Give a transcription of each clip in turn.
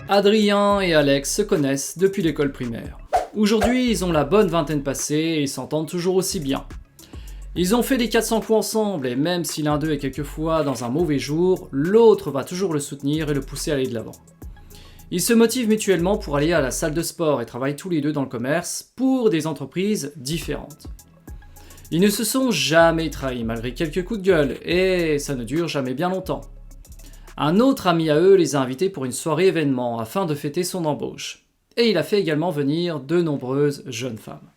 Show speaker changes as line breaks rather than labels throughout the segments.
Adrien et Alex se connaissent depuis l'école primaire. Aujourd'hui, ils ont la bonne vingtaine passée et ils s'entendent toujours aussi bien. Ils ont fait les 400 coups ensemble et même si l'un d'eux est quelquefois dans un mauvais jour, l'autre va toujours le soutenir et le pousser à aller de l'avant. Ils se motivent mutuellement pour aller à la salle de sport et travaillent tous les deux dans le commerce pour des entreprises différentes. Ils ne se sont jamais trahis malgré quelques coups de gueule et ça ne dure jamais bien longtemps. Un autre ami à eux les a invités pour une soirée événement afin de fêter son embauche. Et il a fait également venir de nombreuses jeunes femmes.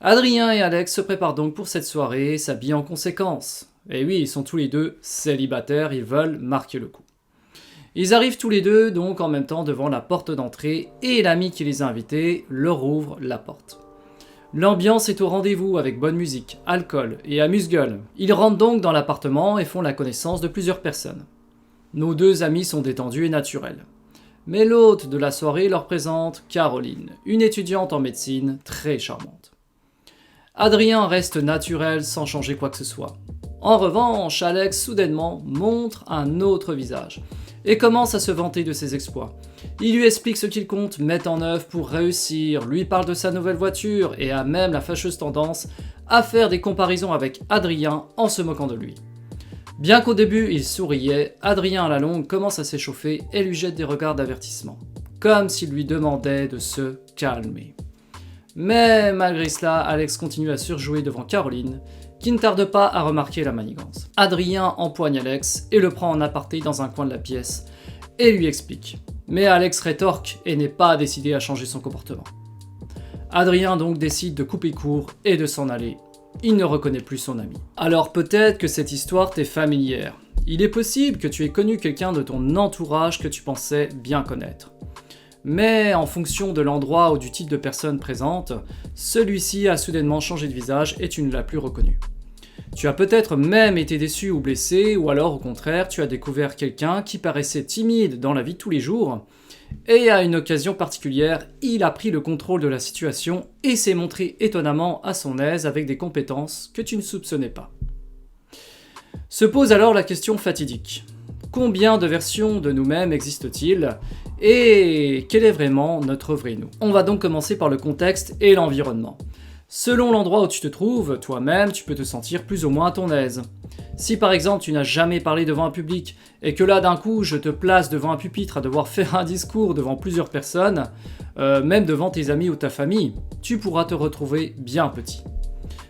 Adrien et Alex se préparent donc pour cette soirée et s'habillent en conséquence. Et oui, ils sont tous les deux célibataires, ils veulent marquer le coup. Ils arrivent tous les deux donc en même temps devant la porte d'entrée et l'ami qui les a invités leur ouvre la porte. L'ambiance est au rendez-vous avec bonne musique, alcool et amuse-gueule. Ils rentrent donc dans l'appartement et font la connaissance de plusieurs personnes. Nos deux amis sont détendus et naturels. Mais l'hôte de la soirée leur présente Caroline, une étudiante en médecine très charmante. Adrien reste naturel sans changer quoi que ce soit. En revanche, Alex soudainement montre un autre visage et commence à se vanter de ses exploits. Il lui explique ce qu'il compte mettre en œuvre pour réussir, lui parle de sa nouvelle voiture et a même la fâcheuse tendance à faire des comparaisons avec Adrien en se moquant de lui. Bien qu'au début il souriait, Adrien à la longue commence à s'échauffer et lui jette des regards d'avertissement, comme s'il lui demandait de se calmer. Mais malgré cela, Alex continue à surjouer devant Caroline, qui ne tarde pas à remarquer la manigance. Adrien empoigne Alex et le prend en aparté dans un coin de la pièce et lui explique. Mais Alex rétorque et n'est pas décidé à changer son comportement. Adrien donc décide de couper court et de s'en aller. Il ne reconnaît plus son ami. Alors peut-être que cette histoire t'est familière. Il est possible que tu aies connu quelqu'un de ton entourage que tu pensais bien connaître. Mais en fonction de l'endroit ou du type de personne présente, celui-ci a soudainement changé de visage et tu ne l'as plus reconnu. Tu as peut-être même été déçu ou blessé, ou alors au contraire, tu as découvert quelqu'un qui paraissait timide dans la vie de tous les jours, et à une occasion particulière, il a pris le contrôle de la situation et s'est montré étonnamment à son aise avec des compétences que tu ne soupçonnais pas. Se pose alors la question fatidique. Combien de versions de nous-mêmes existent-ils et quel est vraiment notre vrai nous? On va donc commencer par le contexte et l'environnement. Selon l'endroit où tu te trouves, toi-même, tu peux te sentir plus ou moins à ton aise. Si par exemple tu n'as jamais parlé devant un public et que là d'un coup je te place devant un pupitre à devoir faire un discours devant plusieurs personnes, même devant tes amis ou ta famille, tu pourras te retrouver bien petit.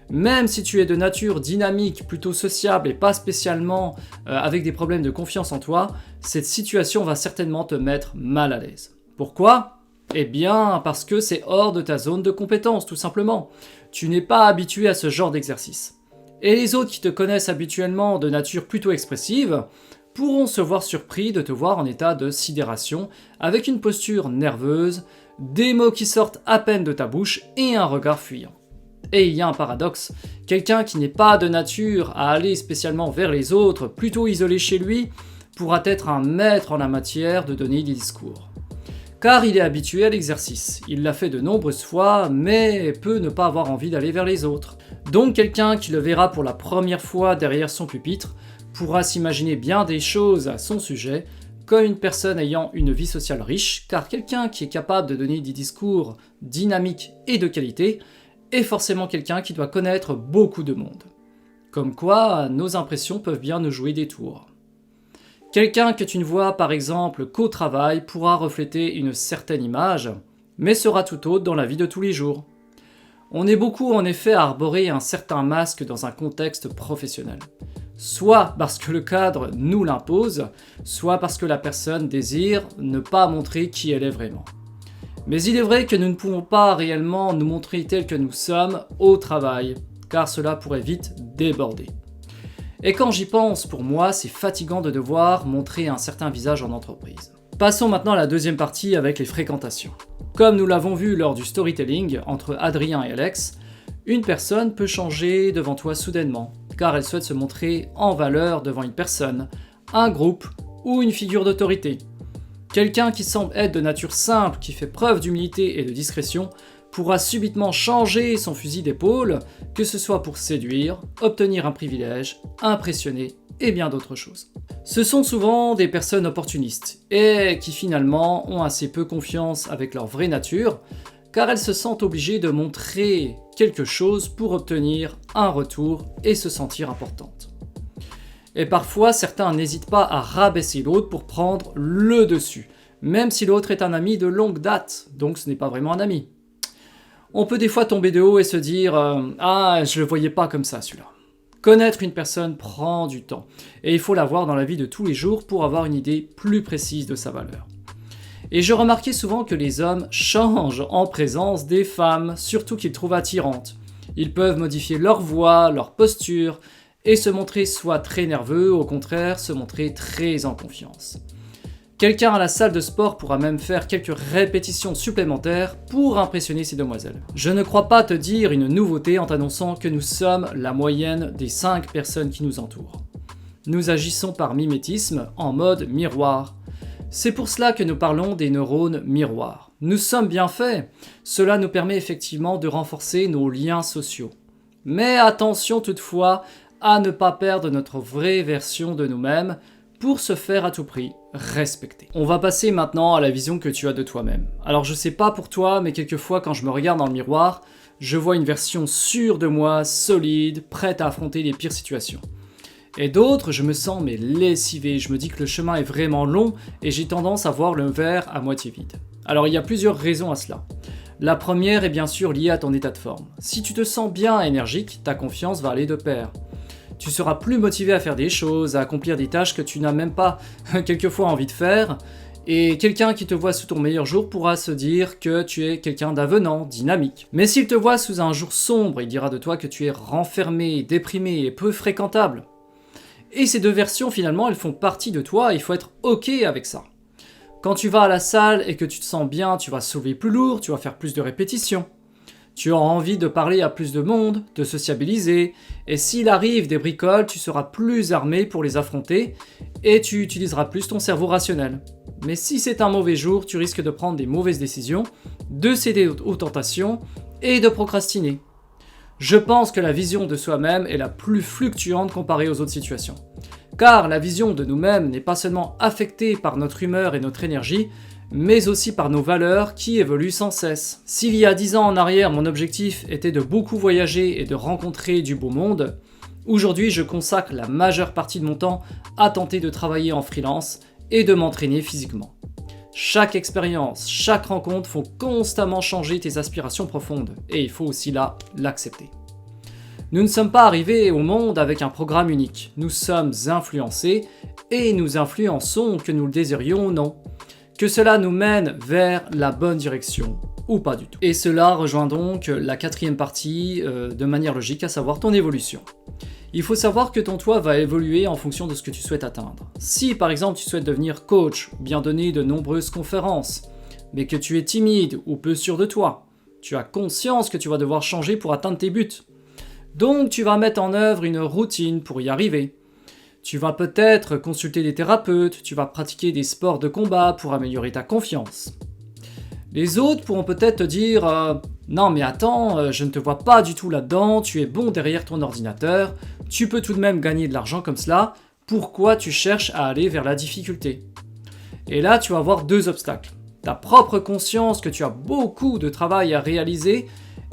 Même si tu es de nature dynamique, plutôt sociable et pas spécialement avec des problèmes de confiance en toi, cette situation va certainement te mettre mal à l'aise. Pourquoi ? Eh bien, parce que c'est hors de ta zone de compétence, tout simplement. Tu n'es pas habitué à ce genre d'exercice. Et les autres qui te connaissent habituellement de nature plutôt expressive pourront se voir surpris de te voir en état de sidération, avec une posture nerveuse, des mots qui sortent à peine de ta bouche et un regard fuyant. Et il y a un paradoxe, quelqu'un qui n'est pas de nature à aller spécialement vers les autres, plutôt isolé chez lui, pourra être un maître en la matière de donner des discours. Car il est habitué à l'exercice, il l'a fait de nombreuses fois, mais peut ne pas avoir envie d'aller vers les autres. Donc quelqu'un qui le verra pour la première fois derrière son pupitre pourra s'imaginer bien des choses à son sujet, comme une personne ayant une vie sociale riche, car quelqu'un qui est capable de donner des discours dynamiques et de qualité est forcément quelqu'un qui doit connaître beaucoup de monde. Comme quoi, nos impressions peuvent bien nous jouer des tours. Quelqu'un que tu ne vois par exemple qu'au travail pourra refléter une certaine image, mais sera tout autre dans la vie de tous les jours. On est beaucoup en effet à arborer un certain masque dans un contexte professionnel. Soit parce que le cadre nous l'impose, soit parce que la personne désire ne pas montrer qui elle est vraiment. Mais il est vrai que nous ne pouvons pas réellement nous montrer tels que nous sommes au travail, car cela pourrait vite déborder. Et quand j'y pense, pour moi, c'est fatigant de devoir montrer un certain visage en entreprise. Passons maintenant à la deuxième partie avec les fréquentations. Comme nous l'avons vu lors du storytelling entre Adrien et Alex, une personne peut changer devant toi soudainement, car elle souhaite se montrer en valeur devant une personne, un groupe ou une figure d'autorité. Quelqu'un qui semble être de nature simple, qui fait preuve d'humilité et de discrétion, pourra subitement changer son fusil d'épaule, que ce soit pour séduire, obtenir un privilège, impressionner et bien d'autres choses. Ce sont souvent des personnes opportunistes et qui finalement ont assez peu confiance avec leur vraie nature car elles se sentent obligées de montrer quelque chose pour obtenir un retour et se sentir importantes. Et parfois, certains n'hésitent pas à rabaisser l'autre pour prendre le dessus, même si l'autre est un ami de longue date, donc ce n'est pas vraiment un ami. On peut des fois tomber de haut et se dire « Ah, je le voyais pas comme ça celui-là ». Connaître une personne prend du temps, et il faut la voir dans la vie de tous les jours pour avoir une idée plus précise de sa valeur. Et je remarquais souvent que les hommes changent en présence des femmes, surtout qu'ils trouvent attirantes. Ils peuvent modifier leur voix, leur posture, et se montrer soit très nerveux, au contraire, se montrer très en confiance. Quelqu'un à la salle de sport pourra même faire quelques répétitions supplémentaires pour impressionner ces demoiselles. Je ne crois pas te dire une nouveauté en t'annonçant que nous sommes la moyenne des 5 personnes qui nous entourent. Nous agissons par mimétisme, en mode miroir. C'est pour cela que nous parlons des neurones miroirs. Nous sommes bien faits. Cela nous permet effectivement de renforcer nos liens sociaux. Mais attention toutefois à ne pas perdre notre vraie version de nous-mêmes pour se faire à tout prix respecter. On va passer maintenant à la vision que tu as de toi-même. Alors je sais pas pour toi, mais quelquefois quand je me regarde dans le miroir, je vois une version sûre de moi, solide, prête à affronter les pires situations. Et d'autres, je me sens lessivé, je me dis que le chemin est vraiment long et j'ai tendance à voir le verre à moitié vide. Alors il y a plusieurs raisons à cela. La première est bien sûr liée à ton état de forme. Si tu te sens bien énergique, ta confiance va aller de pair. Tu seras plus motivé à faire des choses, à accomplir des tâches que tu n'as même pas quelquefois envie de faire. Et quelqu'un qui te voit sous ton meilleur jour pourra se dire que tu es quelqu'un d'avenant, dynamique. Mais s'il te voit sous un jour sombre, il dira de toi que tu es renfermé, déprimé et peu fréquentable. Et ces deux versions finalement, elles font partie de toi, il faut être ok avec ça. Quand tu vas à la salle et que tu te sens bien, tu vas soulever plus lourd, tu vas faire plus de répétitions. Tu auras envie de parler à plus de monde, de sociabiliser, et s'il arrive des bricoles, tu seras plus armé pour les affronter, et tu utiliseras plus ton cerveau rationnel. Mais si c'est un mauvais jour, tu risques de prendre des mauvaises décisions, de céder aux tentations, et de procrastiner. Je pense que la vision de soi-même est la plus fluctuante comparée aux autres situations. Car la vision de nous-mêmes n'est pas seulement affectée par notre humeur et notre énergie, mais aussi par nos valeurs qui évoluent sans cesse. S'il y a 10 ans en arrière, mon objectif était de beaucoup voyager et de rencontrer du beau monde, aujourd'hui je consacre la majeure partie de mon temps à tenter de travailler en freelance et de m'entraîner physiquement. Chaque expérience, chaque rencontre font constamment changer tes aspirations profondes, et il faut aussi là l'accepter. Nous ne sommes pas arrivés au monde avec un programme unique, nous sommes influencés, et nous influençons que nous le désirions ou non. Que cela nous mène vers la bonne direction, ou pas du tout. Et cela rejoint donc la 4e partie de manière logique, à savoir ton évolution. Il faut savoir que ton toi va évoluer en fonction de ce que tu souhaites atteindre. Si par exemple tu souhaites devenir coach, bien donner de nombreuses conférences, mais que tu es timide ou peu sûr de toi, tu as conscience que tu vas devoir changer pour atteindre tes buts. Donc tu vas mettre en œuvre une routine pour y arriver. Tu vas peut-être consulter des thérapeutes, tu vas pratiquer des sports de combat pour améliorer ta confiance. Les autres pourront peut-être te dire « Non mais attends, je ne te vois pas du tout là-dedans, tu es bon derrière ton ordinateur, tu peux tout de même gagner de l'argent comme cela, pourquoi tu cherches à aller vers la difficulté ?» Et là tu vas avoir 2 obstacles. Ta propre conscience que tu as beaucoup de travail à réaliser,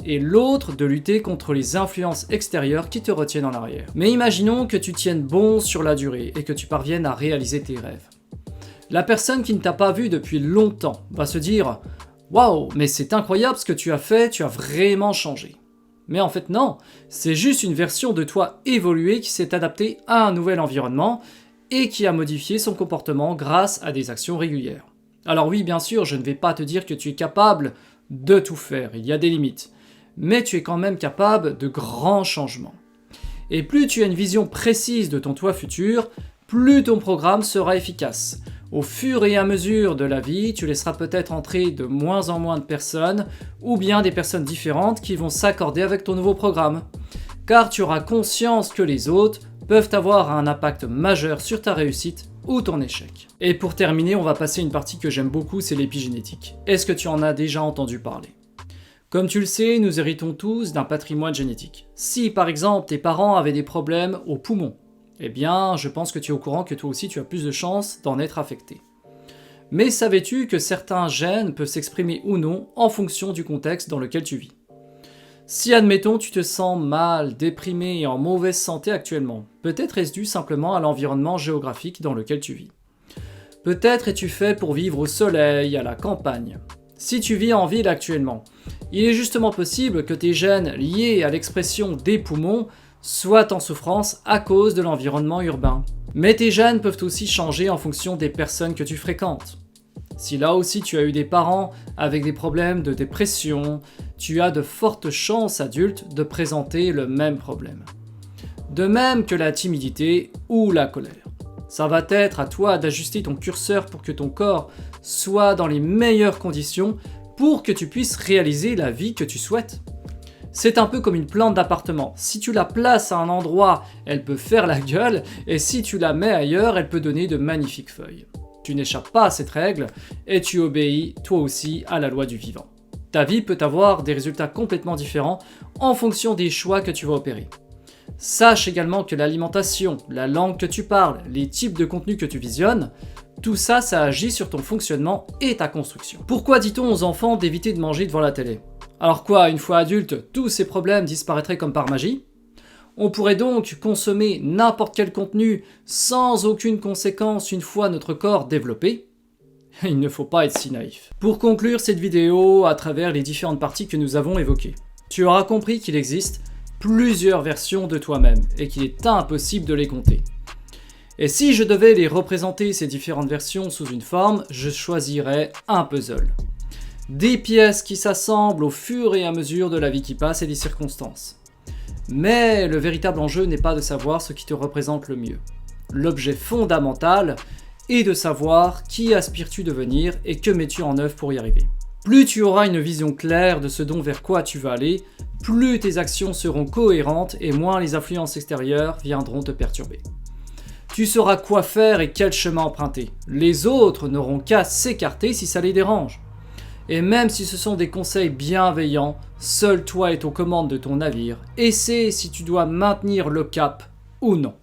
et l'autre de lutter contre les influences extérieures qui te retiennent en arrière. Mais imaginons que tu tiennes bon sur la durée et que tu parviennes à réaliser tes rêves. La personne qui ne t'a pas vu depuis longtemps va se dire « Waouh, mais c'est incroyable ce que tu as fait, tu as vraiment changé ». Mais en fait non, c'est juste une version de toi évoluée qui s'est adaptée à un nouvel environnement et qui a modifié son comportement grâce à des actions régulières. Alors oui, bien sûr, je ne vais pas te dire que tu es capable de tout faire, il y a des limites. Mais tu es quand même capable de grands changements. Et plus tu as une vision précise de ton toi futur, plus ton programme sera efficace. Au fur et à mesure de la vie, tu laisseras peut-être entrer de moins en moins de personnes, ou bien des personnes différentes qui vont s'accorder avec ton nouveau programme. Car tu auras conscience que les autres peuvent avoir un impact majeur sur ta réussite ou ton échec. Et pour terminer, on va passer à une partie que j'aime beaucoup, c'est l'épigénétique. Est-ce que tu en as déjà entendu parler ? Comme tu le sais, nous héritons tous d'un patrimoine génétique. Si par exemple tes parents avaient des problèmes aux poumons, Eh bien, je pense que tu es au courant que toi aussi tu as plus de chances d'en être affecté. Mais savais-tu que certains gènes peuvent s'exprimer ou non en fonction du contexte dans lequel tu vis? Si admettons tu te sens mal, déprimé et en mauvaise santé actuellement, peut-être est-ce dû simplement à l'environnement géographique dans lequel tu vis. Peut-être es-tu fait pour vivre au soleil, à la campagne. Si tu vis en ville actuellement, il est justement possible que tes gènes liés à l'expression des poumons soient en souffrance à cause de l'environnement urbain. Mais tes gènes peuvent aussi changer en fonction des personnes que tu fréquentes. Si là aussi tu as eu des parents avec des problèmes de dépression, tu as de fortes chances adulte de présenter le même problème. De même que la timidité ou la colère. Ça va être à toi d'ajuster ton curseur pour que ton corps soit dans les meilleures conditions pour que tu puisses réaliser la vie que tu souhaites. C'est un peu comme une plante d'appartement. Si tu la places à un endroit, elle peut faire la gueule, et si tu la mets ailleurs, elle peut donner de magnifiques feuilles. Tu n'échappes pas à cette règle, et tu obéis toi aussi à la loi du vivant. Ta vie peut avoir des résultats complètement différents en fonction des choix que tu vas opérer. Sache également que l'alimentation, la langue que tu parles, les types de contenus que tu visionnes, tout ça, ça agit sur ton fonctionnement et ta construction. Pourquoi dit-on aux enfants d'éviter de manger devant la télé? Alors quoi, une fois adulte, tous ces problèmes disparaîtraient comme par magie? On pourrait donc consommer n'importe quel contenu sans aucune conséquence une fois notre corps développé? Il ne faut pas être si naïf. Pour conclure cette vidéo à travers les différentes parties que nous avons évoquées, tu auras compris qu'il existe plusieurs versions de toi-même et qu'il est impossible de les compter. Et si je devais les représenter ces différentes versions sous une forme, je choisirais un puzzle. Des pièces qui s'assemblent au fur et à mesure de la vie qui passe et des circonstances. Mais le véritable enjeu n'est pas de savoir ce qui te représente le mieux. L'objet fondamental est de savoir qui aspires-tu devenir et que mets-tu en œuvre pour y arriver. Plus tu auras une vision claire de ce dont vers quoi tu vas aller, plus tes actions seront cohérentes et moins les influences extérieures viendront te perturber. Tu sauras quoi faire et quel chemin emprunter. Les autres n'auront qu'à s'écarter si ça les dérange. Et même si ce sont des conseils bienveillants, seul toi est aux commandes de ton navire et sais si tu dois maintenir le cap ou non.